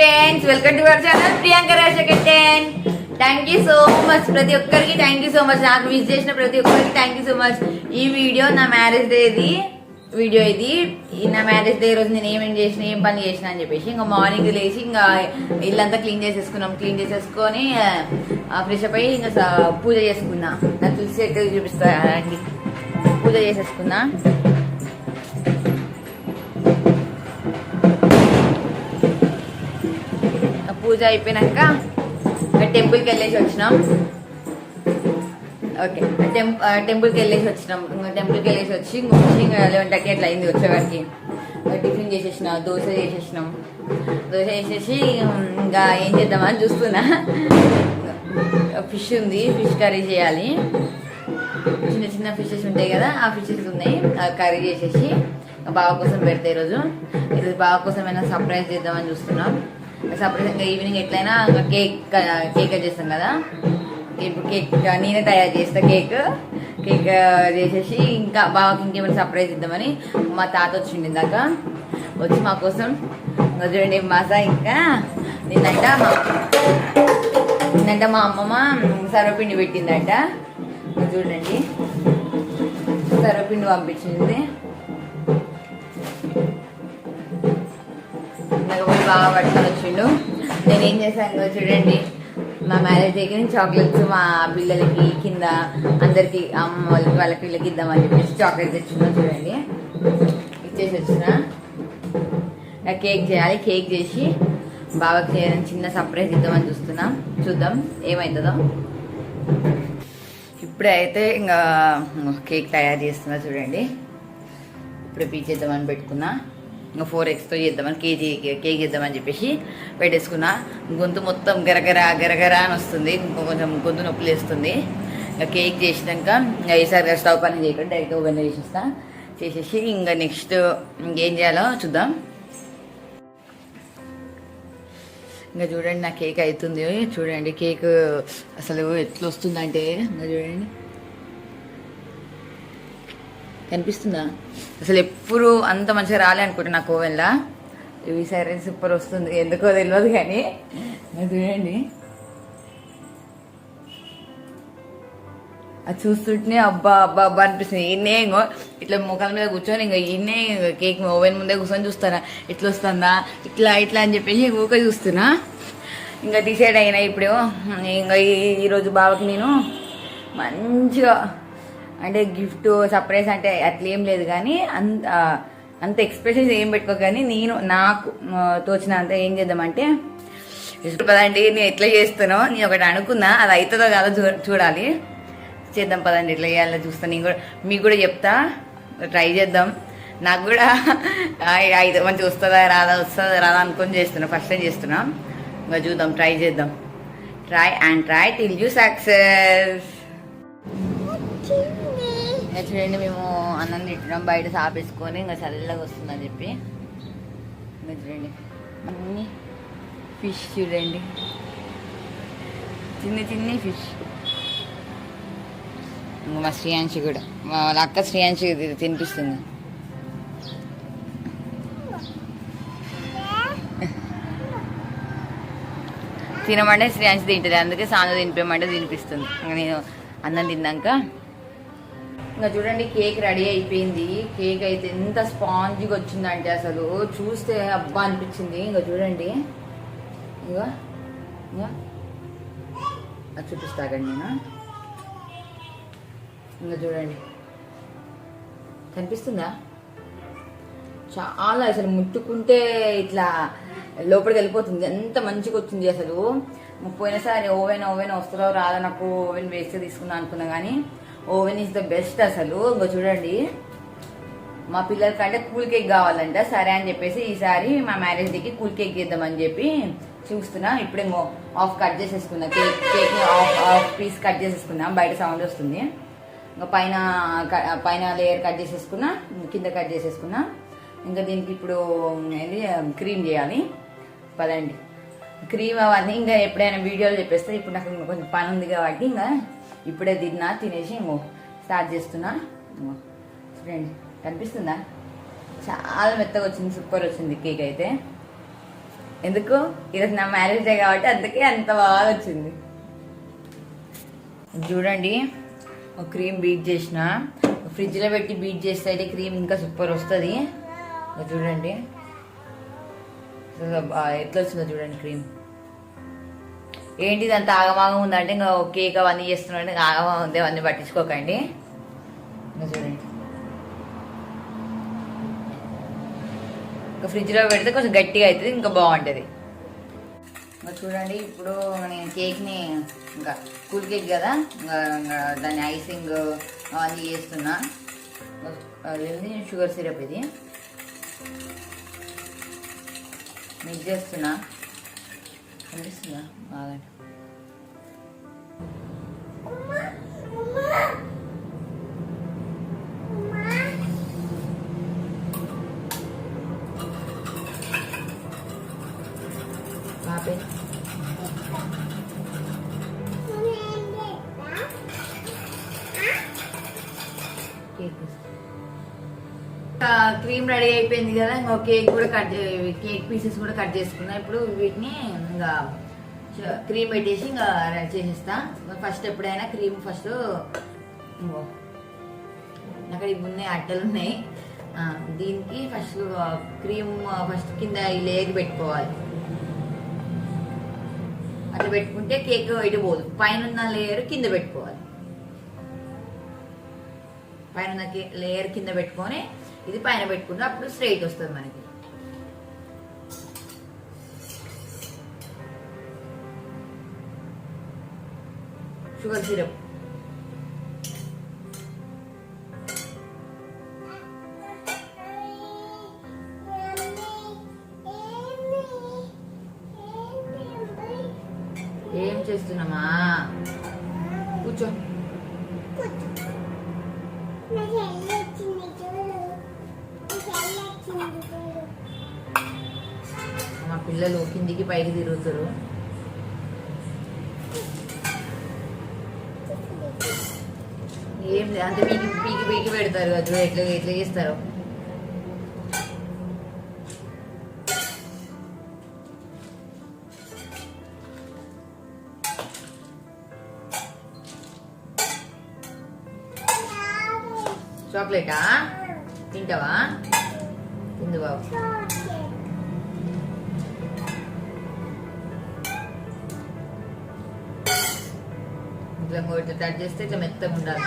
Friends, welcome to our channel Priyanka Rajakatten. Thank you so much ప్రతి ఒక్కరికి. Thank you so much నాకు visit చేసిన ప్రతి ఒక్కరికి థ్యాంక్ యూ సో మచ్. ఈ వీడియో నా మ్యారేజ్ డే ఇది నా మ్యారేజ్ డే రోజు నేను ఏమేమి చేసిన, ఏం పని చేసిన అని చెప్పేసి ఇంకా మార్నింగ్ లేచి ఇంకా ఇల్లంతా క్లీన్ చేసేసుకొని ఫ్రెష్ అప్ అయ్యి ఇంకా పూజ చేసుకున్నా. నా తులసి ఎక్కడ చూపిస్తా అండి. పూజ చేసేసుకున్నా. పూజ అయిపోయినాక టెంపుల్కి వెళ్ళేసి వచ్చినాం. ఓకే, టెంపుల్కి వెళ్ళేసి వచ్చినాం. టెంపుల్కి వెళ్ళేసి వచ్చి ఇంకా 11:30 అట్లా అయింది వచ్చేవారికి. టిఫిన్ చేసేసిన, దోశ చేసేసినాం. దోశ చేసేసి ఇంకా ఏం చేద్దామని చూస్తున్నా. ఫిష్ ఉంది, ఫిష్ కర్రీ చేయాలి. చిన్న చిన్న ఫిషెస్ ఉంటాయి కదా, ఆ ఫిషెస్ ఉన్నాయి. కర్రీ చేసేసి బావ కోసం పెడతా. ఈరోజు బావ కోసం ఏమైనా సర్ప్రైజ్ చేద్దామని చూస్తున్నాం. సర్ప్రైజ్ ఇంకా ఈవినింగ్ ఎట్లయినా కేక్ కట్ చేస్తాం కదా. ఇప్పుడు కేక్ నేనే తయారు చేస్తా. కేక్ చేసేసి ఇంకా బావకి ఇంకేమైనా సర్ప్రైజ్ ఇద్దామని మా తాత వచ్చింది ఇందాక. వచ్చి మా కోసం చూడండి మజా. ఇంకా నిన్నంట మా అమ్మమ్మ సర్వపిండి పెట్టిందంట. చూడండి, సర్వపిండి పంపించింది. బాగా పట్టుకొని వచ్చిండు. నేనేం చేశాను చూడండి, మా మ్యారేజ్ దగ్గర చాక్లెట్స్ మా పిల్లలకి కింద అందరికి అమ్మ వాళ్ళకి వీళ్ళకి ఇద్దామని చెప్పేసి చాక్లెట్స్ తెచ్చుకున్నా. చూడండి, ఇచ్చేసి వచ్చిన. కేక్ చేయాలి. కేక్ చేసి బాబాకి చేయాలని చిన్న సర్ప్రైజ్ ఇద్దామని చూస్తున్నాం. చూద్దాం ఏమవుతుందో. ఇప్పుడైతే ఇంకా కేక్ తయారు చేస్తున్నా. చూడండి, ఇప్పుడు పీచేద్దామని పెట్టుకున్నా. ఇంకా 4xతో చేద్దామని కేక్ చేద్దామని చెప్పేసి పెట్టేసుకున్నా. గొంతు మొత్తం గరగరా అని వస్తుంది. కొంచెం గొంతు నొప్పి లేస్తుంది. ఇంకా కేక్ చేసినాక ఇంకా ఈసారి స్టవ్ పని చేయకుండా డైరెక్ట్ ఓవెన్ చేసేసి ఇంకా నెక్స్ట్ ఇంకేం చేయాలో చూద్దాం. ఇంకా చూడండి, నా కేక్ అవుతుంది. చూడండి కేక్ అసలు ఎట్లా వస్తుందంటే ఇంకా చూడండి, కనిపిస్తుందా? అసలు ఎప్పుడు అంత మంచిగా రాలే అనుకుంటా నాకు ఓవెన్లా. ఈసారి సూపర్ వస్తుంది. ఎందుకో తెలియదు కానీ చూడండి, అది చూస్తుంటే అబ్బా అనిపిస్తుంది. ఇన్నే ఇంకో ఇట్లా ముఖాల మీద కూర్చొని ఇంకా ఇన్నే కేక్ ఓవెన్ ముందే కూర్చొని చూస్తానా ఎట్లా వస్తుందా, ఇట్లా అని చెప్పేసి ఊక చూస్తున్నా. ఇంకా డిసైడ్ అయినా ఇప్పుడు. ఇంకా ఈరోజు బావకి నేను మంచిగా అంటే గిఫ్ట్ సర్ప్రైజ్ అంటే అట్లేం లేదు కానీ అంత ఎక్స్ప్రెషన్స్ ఏం పెట్టుకో. కానీ నేను నాకు తోచినంత ఏం చేద్దామంటే పదండి, నేను ఎట్లా చేస్తానో నేను ఒకటి అనుకున్నా. అది అవుతుందో కాదో చూడాలి. చేద్దాం పదండి, ఎట్లా చేయాలో చూస్తాను. నేను కూడా మీకు కూడా చెప్తా. ట్రై చేద్దాం. నాకు కూడా అయితే మంచిగా వస్తుందా రాదా అనుకొని చేస్తున్నా. ఫస్ట్ టైం చేస్తున్నా. ఇంకా చూద్దాం, ట్రై చేద్దాం. Try till you success. చూడండి, మేము అన్నం తిట్టడం బయట సాపేసుకొని ఇంకా చల్లగా వస్తుందని చెప్పి ఇంకా చూడండి అన్ని ఫిష్. చూడండి, చిన్ని ఫిష్. మా శ్రీయాంశి కూడా, వాళ్ళ అక్క శ్రీయాంశి తినిపిస్తుంది. తినమంటే శ్రీయాంశి తింటుంది. అందుకే సాందు తినిపించమంటే తినిపిస్తుంది. ఇంకా నేను అన్నం తిన్నాక ఇంకా చూడండి కేక్ రెడీ అయిపోయింది. కేక్ అయితే ఎంత స్పాంజిగా వచ్చిందంటే అసలు చూస్తే అబ్బా అనిపించింది. ఇంకా చూడండి, ఇంకా అది చూపిస్తాకండి నేను. ఇంకా చూడండి, కనిపిస్తుందా? చాలా అసలు ముట్టుకుంటే ఇట్లా లోపలికి వెళ్ళిపోతుంది. ఎంత మంచిగా వచ్చింది అసలు. పోయినసారి ఓవెన్ వస్తుందో రాదో, నాకు ఓవెన్ వేస్తే తీసుకుందాం అనుకున్నా కానీ ఓవెన్ ఈజ్ ద బెస్ట్ అసలు. ఇంకా చూడండి, మా పిల్లలకంటే కూల్ కేక్ కావాలంట. సరే అని చెప్పేసి ఈసారి మా మ్యారేజ్ డేకి కూల్ కేక్ చేద్దామని చెప్పి చూస్తున్నా. ఇప్పుడే ఆఫ్ కట్ చేసేసుకున్నా. కేక్ ఆఫ్ పీస్ కట్ చేసేసుకున్నా. బయట సౌండ్ వస్తుంది. ఇంకా పైన లేయర్ కట్ చేసేసుకున్నా, కింద కట్ చేసేసుకున్నా. ఇంకా దీనికి ఇప్పుడు క్రీమ్ చేయాలి. పదండి, క్రీమ్ అవన్నీ ఇంకా ఎప్పుడైనా వీడియోలు చెప్పేస్తే. ఇప్పుడు నాకు కొంచెం పని ఉంది కాబట్టి ఇంకా ఇప్పుడే తినేసి ఇంకో స్టార్ట్ చేస్తున్నా. చూడండి, కనిపిస్తుందా? చాలా మెత్తగా వచ్చింది, సూపర్ వచ్చింది కేక్ అయితే. ఎందుకు ఈరోజు నా మ్యారేజ్ డే కాబట్టి అందుకే అంత బాగా వచ్చింది. చూడండి ఒక క్రీమ్ బీట్ చేసిన, ఫ్రిడ్జ్లో పెట్టి బీట్ చేస్తే అయితే క్రీమ్ ఇంకా సూపర్ వస్తుంది. చూడండి ఎట్లా వచ్చిందో చూడండి క్రీమ్. ఏంటిది అంత ఆగమాగం ఉందంటే ఇంకా కేక్ అవన్నీ చేస్తున్నాడు, ఇంకా ఆగమాగం ఉంది, అవన్నీ పట్టించుకోకండి. ఇంకా చూడండి ఇంకా ఫ్రిడ్జ్లో పెడితే కొంచెం గట్టిగా అవుతుంది, ఇంకా బాగుంటుంది. ఇంకా చూడండి ఇప్పుడు నేను కేక్ని ఇంకా కూల్ కేక్ కదా, ఇంకా దాన్ని ఐసింగ్ అవన్నీ చేస్తున్నా. అదేంటి షుగర్ సిరప్ ఇది మిక్స్ చేస్తున్నా. కనిపిస్తుందా బాగా? పాపే క్రీమ్ రెడీ అయిపోయింది కదా, ఇంకా కేక్ కూడా కేక్ పీసెస్ కూడా కట్ చేసుకున్నా. ఇప్పుడు వీటిని ఇంకా క్రీమ్ పెట్టేసి ఇంకా చేసేస్తా. ఫస్ట్ ఎప్పుడైనా క్రీమ్ ఫస్ట్ అక్కడ ఉన్నాయి అట్టలు ఉన్నాయి, దీనికి ఫస్ట్ క్రీమ్ ఫస్ట్ కింద లేయర్ పెట్టుకోవాలి. అట్లా పెట్టుకుంటే కేక్ ఇటు పోదు. పైన ఉన్న లేయర్ కింద పెట్టుకోవాలి. పైన లేయర్ కింద పెట్టుకొని ఇది పైన పెట్టుకుంటే అప్పుడు స్ట్రైట్ వస్తుంది మనకి. షుగర్ సిరప్ ఏం చేస్తున్నామా? కూర్చో. మా పిల్లలు కిందికి పైకి తిరుగుతారు. ఏం లేదు అంతే, పీకి పీకి పీకి పెడతారు కదా, ఎట్లా ఎట్లా చేస్తారు. చాక్లెటా తింటావా? తిందు బాబు. ఇట్లా ఇట్లా టచ్ చేస్తే ఇట్లా మెత్తగా ఉండాలి.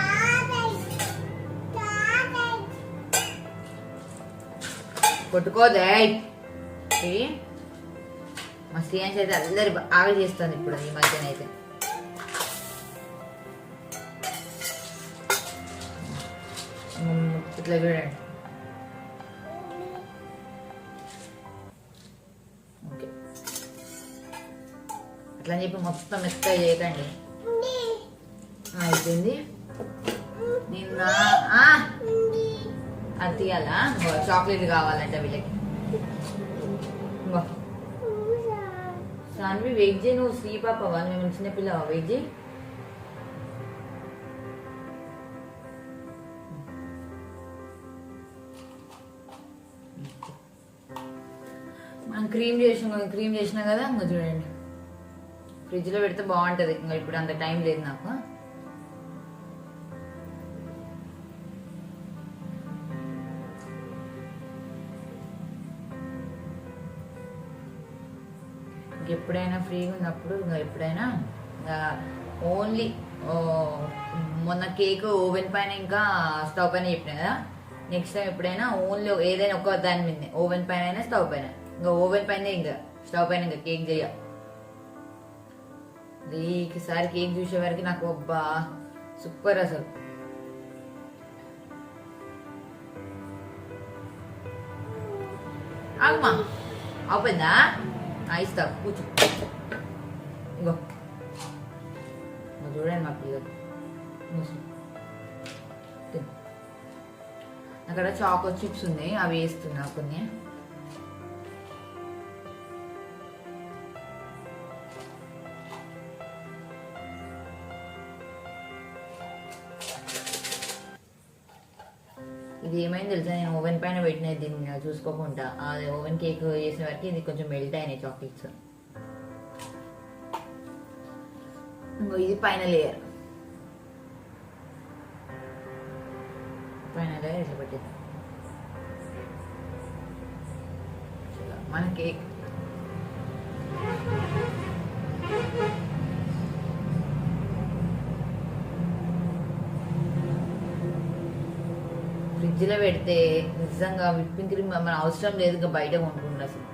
కొట్టుకోదే. మా శ్రీయాన్స్ అయితే అందరి బాగా చేస్తుంది ఇప్పుడు ఈ మధ్యన అయితే. ఇట్లా చూడండి. ఓకే అట్లా అని చెప్పి మొత్తం మెత్తగా చేయకండి. అయిపోయింది. నిన్న అది తీయాలా? చాక్లెట్ కావాలంట వీళ్ళకి. సాన్వి వెయిట్ చేయి, నువ్వు శ్రీ పాపవా? మేము చిన్నపిల్లవా? వెయిట్ చేయి. మనం క్రీమ్ చేసినాం కదా, ఇంకా చూడండి ఫ్రిడ్జ్లో పెడితే బాగుంటుంది. ఇంకా ఇప్పుడు అంత టైం లేదు నాకు. ఎప్పుడైనా ఫ్రీగా ఉన్నప్పుడు ఇంకా ఎప్పుడైనా ఓన్లీ మొన్న కేక్ ఓవెన్ పైన ఇంకా స్టవ్ పైన చెప్పినా కదా, నెక్స్ట్ టైం ఎప్పుడైనా ఓన్లీ ఏదైనా ఒక దాని మీద ఓవెన్ పైన అయినా స్టవ్ పైన, ఇంకా ఓవెన్ పైన ఇంకా స్టవ్ పైన ఇంకా కేక్ చేయ. ఈసారి కేక్ చూసే వరకు నాకు అబ్బా సూపర్ అసలు. ఆగమా అవుతుందా? ఇస్తా కూర్చో. ఇంకో చూడండి మా పిల్లలు. అక్కడ చాకో చిప్స్ ఉన్నాయి, అవి వేస్తున్నా కొన్ని. ఇది ఏమైంది తెలుసా, నేను ఓవెన్ పైన పెట్టిన దీన్ని చూసుకోకుండా అది ఓవెన్ కేక్ చేసిన వరకు ఇది కొంచెం మెల్ట్ అయినాయి చాక్లెట్స్. ఇది పైన లేయర్ ఇట్లా పెట్టేది మన కేక్. ఫ్రిడ్జ్లో పెడితే నిజంగా విప్పింగ్ క్రీమ్ మన అవసరం లేదు, ఇంకా బయట కొనుక్కుంటుంది అసలు.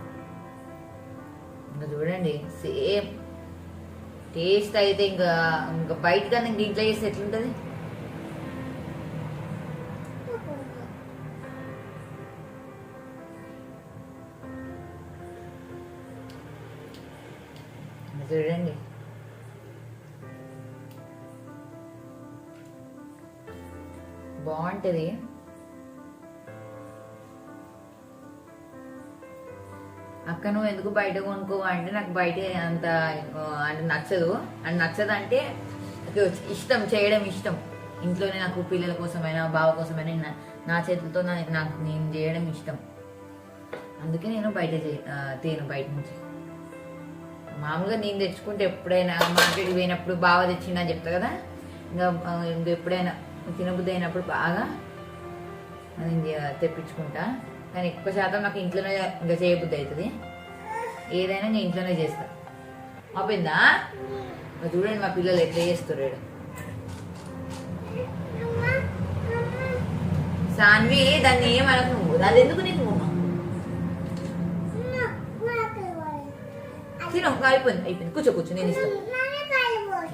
ఇంకా చూడండి సేమ్ టేస్ట్ అయితే ఇంకా ఇంకా బయట కానీ ఇంక ఇంట్లో చేస్తే ఎట్లుంటుంది. చూడండి బాగుంటుంది. అక్క నువ్వు ఎందుకు బయట కొనుక్కోవా అంటే నాకు బయట అంత అంటే నచ్చదు. అండ్ నచ్చదు అంటే ఇష్టం చేయడం ఇష్టం. ఇంట్లోనే నాకు పిల్లల కోసమైనా బావ కోసమైనా నా చేతులతో నాకు నేను చేయడం ఇష్టం. అందుకే నేను బయట తేను బయట నుంచి. మామూలుగా నేను తెచ్చుకుంటే ఎప్పుడైనా మార్కెట్కి పోయినప్పుడు బాగా తెచ్చిండా చెప్తా కదా, ఇంకా ఎప్పుడైనా తినబుద్ధి అయినప్పుడు బాగా నేను తెప్పించుకుంటా. కానీ ఎక్కువ శాతం నాకు ఇంట్లోనే ఇంకా చేయబుద్ధి అవుతుంది. ఏదైనా నేను ఇంట్లోనే చేస్తా. ఆపిందా చూడండి మా పిల్లలు ఎట్లా చేస్తున్నాడు. సాన్వి దాన్ని ఏమనకు నువ్వు, అది ఎందుకు నీకు తిను అయిపోయింది కూర్చో నేను ఇస్తాను.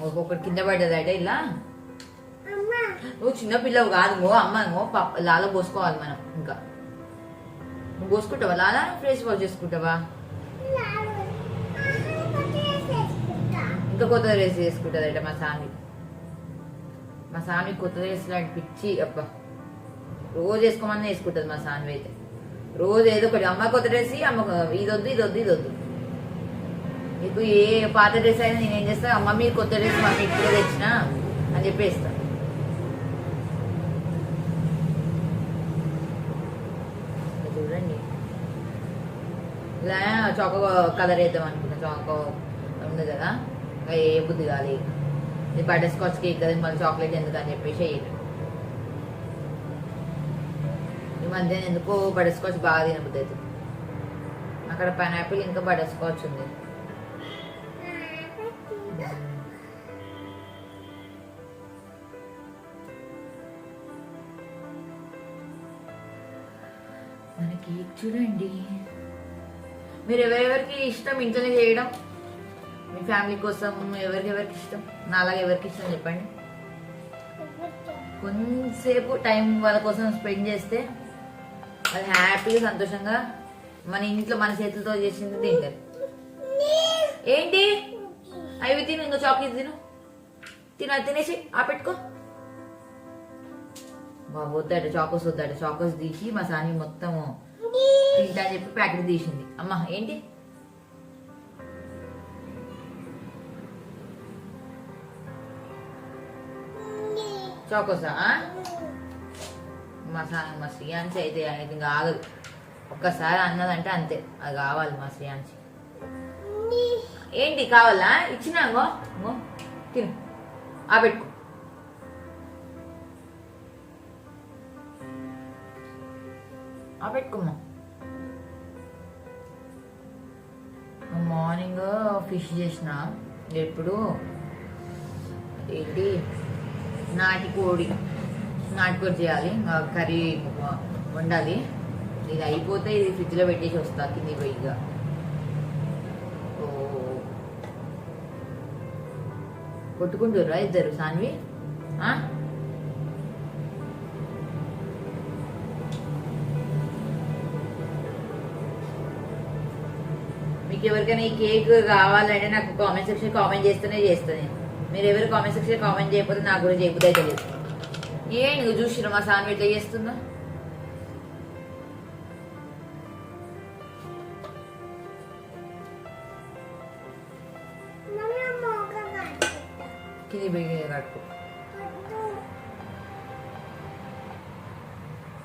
ఒక్కొక్కటి కింద పడ్డదట ఇలా. నువ్వు చిన్న పిల్లవు కాదు అమ్మ లాల పోసుకోవాలి మనం. ఇంకా నువ్వు పోసుకుంటావా లాల, ఫేస్ వాష్ చేసుకుంటావా, ఇంకా కొత్త డ్రెస్ చేసుకుంటుందట మా సామి కొత్త డ్రెస్ లాంటి పిచ్చి. అబ్బా రోజు వేసుకోమని వేసుకుంటుంది మా సాన్వి అయితే. రోజు ఏదో ఒకటి అమ్మ కొత్త డ్రెస్, అమ్మ ఇదొద్దు. నీకు ఏ పాత డ్రెస్ అయినా నేనేం చేస్తా, మమ్మీ కొత్త డ్రెస్ మమ్మీ ఇప్పుడే తెచ్చిన అని చెప్పేస్తా. చూడండి ఇలా చాకో కలర్ వేద్దాం అనుకున్నా. చాకో ఉంది కదా, ఇంకా ఏ బుద్ధి కాదు. ఇది బటర్ స్కాచ్ కేక్ కదా, మళ్ళీ చాక్లెట్ ఎందుకు అని చెప్పేసి వేయటం. ఈ మధ్య ఎందుకో బటర్ స్కాచ్ బాగా తినబుద్ధి అవుతుంది. అక్కడ పైనాపిల్ ఇంకా బటర్ స్కాచ్ ఉంది. మన కేక్ చూడండి. మీరు ఎవరెవరికి ఇష్టం ఇంట్లోనే చేయడం, మీ ఫ్యామిలీ కోసం ఎవరికెవరికి ఇష్టం, నాలాగా ఎవరికి ఇష్టం చెప్పండి. కొంతసేపు టైం వాళ్ళ కోసం స్పెండ్ చేస్తే అది హ్యాపీగా సంతోషంగా మన ఇంట్లో మన చేతులతో చేసింది తింటారు. ఏంటి అవి తిను, ఇంకా చాక్లెట్ తిను అది తినేసి పెట్టుకో. వద్దట చాకోస్ వద్దట. చాకోస్ తీసి మా సాని మొత్తం తింటా అని చెప్పి ప్యాకెట్ తీసింది. అమ్మా ఏంటి చాకోసా? మా శ్రీయాన్సి అయితే ఇంకా ఆగదు. ఒక్కసారి అన్నదంటే అంతే, అది కావాలి మా శ్రీయాన్సి. ఏంటి కావాలా? ఇచ్చినాగో తిను పెట్టుకో. పెట్టుకోమ్మా. మార్నింగ్ ఫిష్ చేసిన, ఎప్పుడు ఏంటి నాటుకోడి చేయాలి, కర్రీ వండాలి. ఇది అయిపోతే ఇది ఫ్రిడ్జ్లో పెట్టేసి వస్తా కింది పోయి. ఇక కొట్టుకుంటుర్రా ఇద్దరు సాన్వి? మీకు ఎవరికైనా ఈ కేక్ కావాలంటే నాకు కామెంట్ సెక్షన్ కామెంట్ చేస్తేనే చేస్తాను. మీరు ఎవరు కామెంట్ సెక్షన్ కామెంట్ చేయకపోతే నాకు కూడా చేయబుద్ధి అయితే లేదు. నువ్వు చూసినా మా సాన్వి ఎట్లా చేస్తుందా? కింది బిగి కట్టుకో.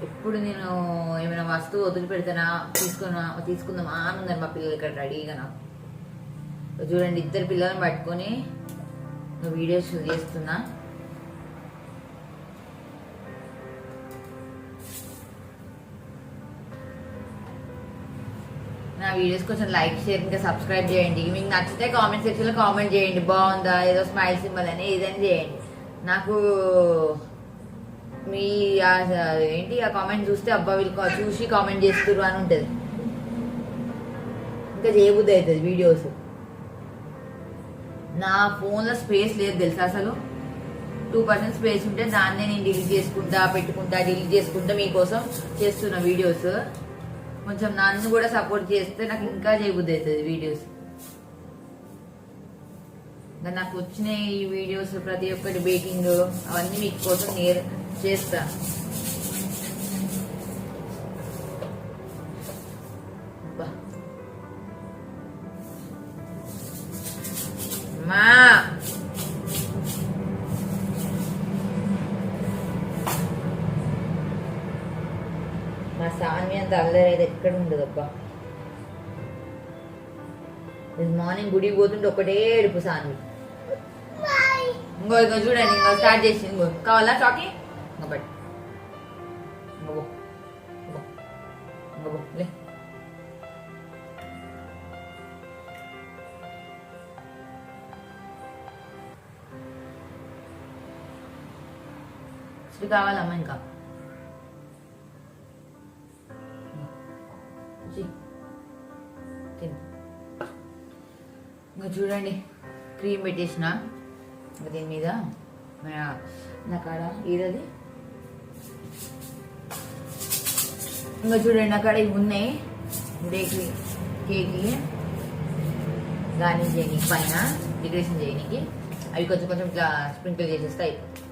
ఎప్పుడు నేను ఏమైనా వస్తువు వదిలిపెడతానా తీసుకుందామా అని ఉన్నారు మా పిల్లలు ఇక్కడ రెడీగా. నాకు చూడండి, ఇద్దరు పిల్లలను పట్టుకొని వీడియోస్ చేస్తున్నా. నా వీడియోస్ కొంచెం లైక్ షేర్ ఇంకా సబ్స్క్రైబ్ చేయండి. మీకు నచ్చితే కామెంట్ సెక్షన్లో కామెంట్ చేయండి, బాగుందా, ఏదో స్మైల్ సింబల్ అని ఏదైనా చేయండి. నాకు మీ ఏంటి ఆ కామెంట్ చూస్తే అబ్బా వీళ్ళు చూసి కామెంట్ చేస్తున్నారు అని ఉంటుంది, ఇంకా చేయబుద్ధి అవుతుంది వీడియోస్. నా ఫోన్లో స్పేస్ లేదు తెలుసా, అసలు 2% స్పేస్ ఉంటే దాన్నే నేను డిలీట్ చేసుకుంటా డిలీట్ చేసుకుంటా మీకోసం చేస్తున్న వీడియోస్. కొంచెం నన్ను కూడా సపోర్ట్ చేస్తే నాకు ఇంకా చేయబుద్ధి అవుతుంది వీడియోస్. ఇంకా నాకు వచ్చిన ఈ వీడియోస్ ప్రతి ఒక్కటి బేకింగ్ అవన్నీ మీకోసం నేను చేస్తా. మా మా సాన్వి అంత అల్లరి అయితే ఎక్కడ ఉండదు అబ్బా. మార్నింగ్ గుడికి పోతుంటే ఒకటే ఏడుపు సాన్వి. ఇంకో చూడండి, ఇంకా స్టార్ట్ చేసి ఇంకో కావాలా చాకీ ఇంకా బట్ లే. ఇది కావాలమ్మా ఇంకా ఇంకా చూడండి, క్రీమ్ పెట్టేసిన దీని మీద. నా కాడ ఏదది ఇంకా చూడండి, నా కాడ ఇవి ఉన్నాయి బేకరీ కేక్కి గార్నిష్ చేయడానికి, పైన డెకరేషన్ చేయడానికి. అవి కొంచెం కొంచెం ఇట్లా స్ప్రింకిల్ చేసేస్తే అయిపోతుంది.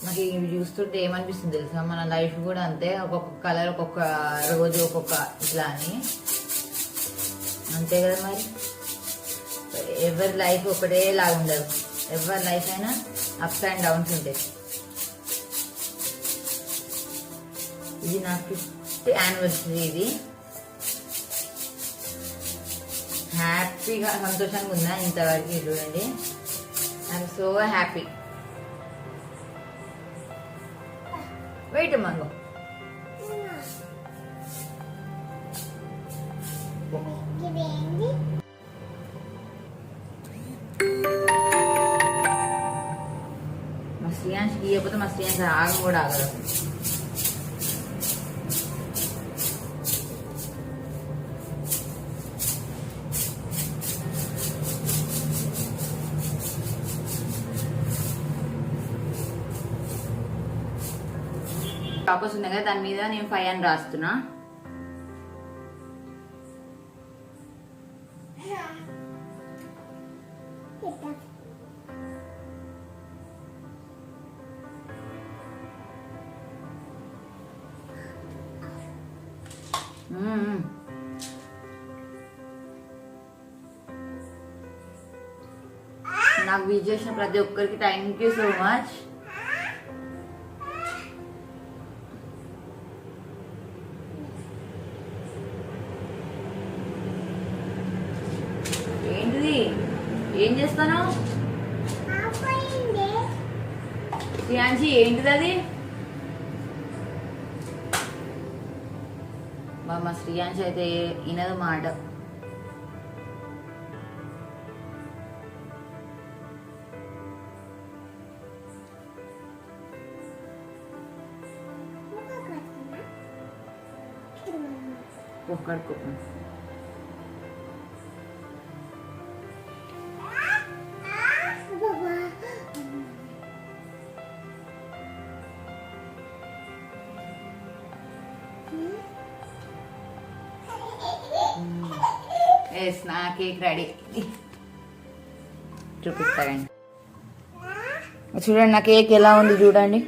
నాకు ఇవి చూస్తుంటే ఏమనిపిస్తుంది తెలుసా, మన లైఫ్ కూడా అంతే. ఒక్కొక్క కలర్ ఒక్కొక్క రోజు ఒక్కొక్క ఇట్లా అని అంతే కదా మరి. ఎవరి లైఫ్ ఒకటే లాగా ఉండదు, ఎవరి లైఫ్ అయినా అప్స్ అండ్ డౌన్స్ ఉంటాయి. ఇది నా 5th యానివర్సరీ. ఇది హ్యాపీగా సంతోషంగా ఉందా ఇంతవరకు. చూడండి, ఐఎమ్ సో హ్యాపీ. వెయిట్ మంగో మా శ్రీయాంశ్ గీయకపోతే మా శ్రీయాంశ్ ఆగం కూడా ఆగదు. చాకోస్ ఉన్నాయి కదా, దాని మీద నేను 5 అని రాస్తున్నా. నాకు విజ్ చేసిన ప్రతి ఒక్కరికి థ్యాంక్ యూ సో మచ్. ఏంటిది, ఏం చేస్తాను శ్రీయాంశి? ఏంటిది అది? మా శ్రీయాంశి అయితే వినదు మాట. ఒక్కడికి చేసిన కేక్ రెడీ చూపిస్తారండి. చూడండి నా కేక్ ఎలా ఉంది చూడండి.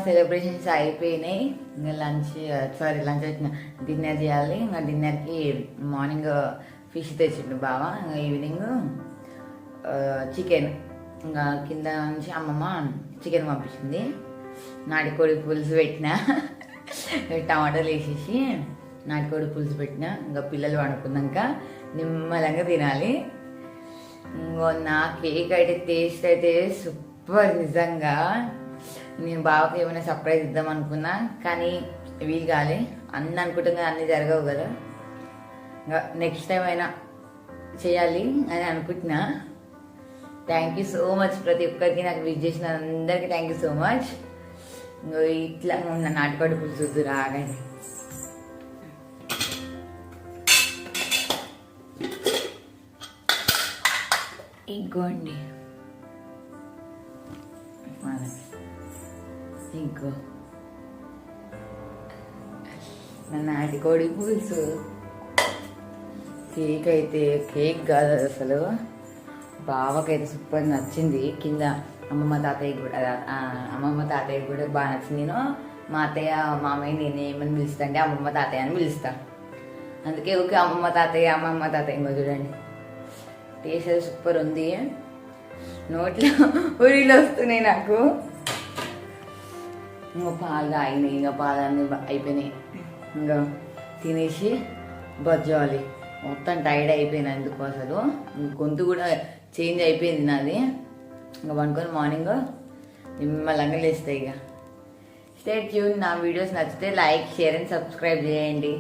సెలబ్రేషన్స్ అయిపోయినాయి. ఇంకా లంచ్ వచ్చిన డిన్నర్ చేయాలి. ఇంకా డిన్నర్కి మార్నింగ్ ఫిష్ తెచ్చిండు బావ, ఇంకా ఈవినింగ్ చికెన్. ఇంకా కింద నుంచి అమ్మమ్మ చికెన్ పంపించింది. నాటుకోడి పులుసు పెట్టిన, టమాటాలు వేసేసి నాటుకోడి పులుసు పెట్టిన. ఇంకా పిల్లలు వండుకున్నాక నిమ్మలంగా తినాలి. ఇంకో నా కేక్ అయితే టేస్ట్ అయితే సూపర్. నిజంగా నేను బావకి ఏమైనా సర్ప్రైజ్ ఇద్దాం అనుకున్నా, కానీ వీలు కాలే. అన్నీ అనుకుంటాం కదా, అన్నీ జరగవు కదా. ఇంకా నెక్స్ట్ టైం అయినా చేయాలి అని అనుకుంటున్నా. థ్యాంక్ యూ సో మచ్ ప్రతి ఒక్కరికి, నాకు విజ్ చేసిన అందరికీ థ్యాంక్ యూ సో మచ్. ఇట్లా ఉన్న నాటుకోడి పులుసు రాగండి. ఇంకోండి ఇంకో నాటుకోడి పులుసు. కేక్ అయితే కేక్ కాదు అసలు, బావకైతే సూపర్ నచ్చింది. కింద అమ్మమ్మ తాతయ్య కూడా బాగా నచ్చింది. నేను మా అత్తయ్య మామయ్య నేనేమని పిలుస్తా అమ్మమ్మ తాతయ్య అని పిలుస్తా. అందుకే ఓకే అమ్మమ్మ తాతయ్య ఇంకో చూడండి. టేస్ట్ అది సూపర్ ఉంది. నోట్లో ఊరిలో వస్తున్నాయి నాకు. ఇంకా పాలు తాగినాయి, ఇంకా పాలన్నీ అయిపోయినాయి. ఇంకా తినేసి బజ్జాలి. మొత్తం టైర్డ్ అయిపోయింది అందుకు. అసలు గొంతు కూడా చేంజ్ అయిపోయింది నాది. ఇంకా పనుకొని మార్నింగ్ నిమ్మలంగా లేస్తాయి. ఇక స్టే ట్యూన్. నా వీడియోస్ నచ్చితే లైక్, షేర్ అండ్ సబ్స్క్రైబ్ చేయండి.